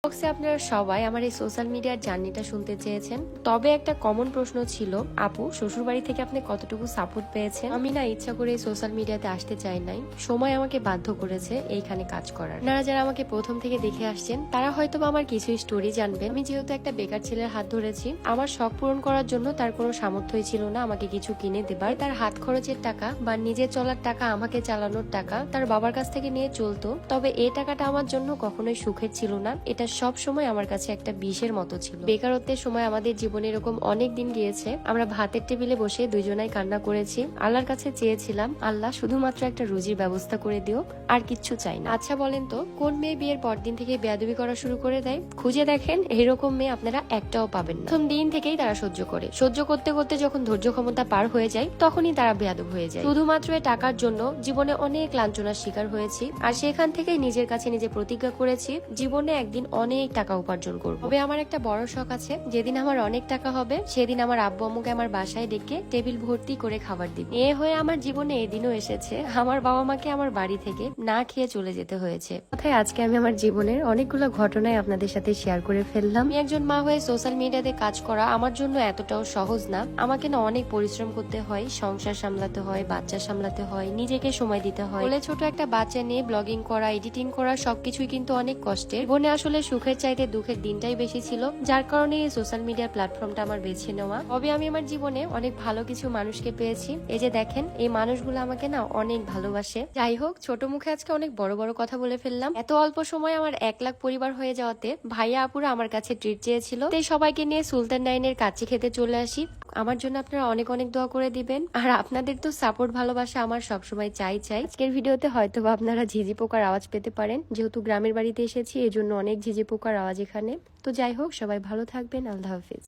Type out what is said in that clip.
বক্সে আপনারা সবাই আমার এই সোশ্যাল মিডিয়ার জার্নিটা শুনতে চেয়েছেন, তবে একটা কমন প্রশ্ন ছিল, আপু শ্বশুরবাড়ি থেকে আপনি কতটুকু সাপোর্ট পেয়েছেন? আমি না ইচ্ছা করে এই সোশ্যাল মিডিয়াতে আসতে চাই নাই, সময় আমাকে বাধ্য করেছে এইখানে কাজ করার। আপনারা যারা আমাকে প্রথম থেকে দেখে আসছেন তারা হয়তো আমার কিছু স্টোরি জানবেন। আমি যেহেতু একটা বেকার ছেলের হাত ধরেছি, আমার শখ পূরণ করার জন্য তার কোনো সামর্থ্যই ছিল না আমাকে কিছু কিনে দেবার। তার হাত খরচের টাকা বা নিজের চলার টাকা, আমাকে চালানোর টাকা তার বাবার কাছ থেকে নিয়ে চলতো। তবে এই টাকাটা আমার জন্য কখনোই সুখের ছিল না, এটা সব সময় আমার কাছে একটা বিষের মতো ছিল। বেকারত্বের সময় আমাদের জীবনে এরকম অনেক দিন গিয়েছে, আমরা ভাতের টেবিলে বসে দুজনাই কান্না করেছি, আল্লাহর কাছে চেয়েছিলাম আল্লাহ শুধুমাত্র একটা রুজির ব্যবস্থা করে দিও, আর কিচ্ছু চাই না। আচ্ছা বলেন তো, কোন মেয়ে বিয়ের পরদিন থেকে বেয়াদবি করা শুরু করে দেয়? খুঁজে দেখেন, এইরকম মেয়ে আপনারা একটাও পাবেন না। প্রথম দিন থেকেই তারা সহ্য করে, সহ্য করতে করতে যখন ধৈর্য ক্ষমতা পার হয়ে যায় তখনই তারা বেয়াদব হয়ে যায়। শুধুমাত্র এই টাকার জন্য জীবনে অনেক লাঞ্ছনার শিকার হয়েছি, আর সেখান থেকেই নিজের কাছে নিজে প্রতিজ্ঞা করেছি জীবনে একদিন অনেক টাকা উপার্জন করবো। তবে আমার একটা বড় শখ আছে, যেদিন আমার অনেক টাকা হবে সেদিন আমার আব্বু আম্মুকে আমার বাসায় ডেকে টেবিল ভর্তি করে খাবার দিব। এ হয়ে আমার জীবনে এদিনও এসেছে, আমার বাবা মাকে আমার বাড়ি থেকে না খেয়ে চলে যেতে হয়েছে। কথায় আজকে আমি আমার জীবনের অনেকগুলো ঘটনায় আপনাদের সাথে শেয়ার করে ফেললাম। আমি একজন মা হয়ে সোশ্যাল মিডিয়াতে কাজ করা আমার জন্য এতটাও সহজ না। আমাকে না অনেক পরিশ্রম করতে হয়, সংসার সামলাতে হয়, বাচ্চা সামলাতে হয়, নিজেকে সময় দিতে হয়। বলে ছোট একটা বাচ্চা নিয়ে ব্লগিং করা, এডিটিং করা সবকিছুই কিন্তু অনেক কষ্টের। জীবনে আসলে সুখের চাইতে দুঃখের দিনটাই বেশি ছিল, যার কারণে এই সোশ্যাল মিডিয়ার প্ল্যাটফর্মটা আমার বেছে নেওয়া। তবে আমি আমার জীবনে অনেক ভালো কিছু মানুষকে পেয়েছি। এই যে দেখেন, এই মানুষগুলো আমাকে না অনেক ভালোবাসে। যাই হোক, ছোট মুখে আজকে অনেক বড় বড় কথা বলে ফেললাম। এত অল্প সময় আমার 1 লাখ পরিবার হয়ে যাওয়াতে ভাইয়া আপুরা আমার কাছে ট্রিট চেয়েছিল, তাই সবাইকে নিয়ে সুলতান নাইনের কাচ্চি খেতে চলে আসি। আমার জন্য আপনারা অনেক অনেক দোয়া করে দিবেন, আর আপনাদের তো সাপোর্ট ভালোবাসা আমার সবসময় চাই। আজকের ভিডিওতে হয়তো বা আপনারা ঝিঝি পোকার আওয়াজ পেতে পারেন, যেহেতু গ্রামের বাড়িতে এসেছি এই জন্য অনেক ঝিঝি পোকার আওয়াজ এখানে। তো যাই হোক, সবাই ভালো থাকবেন, আল্লাহ হাফিজ।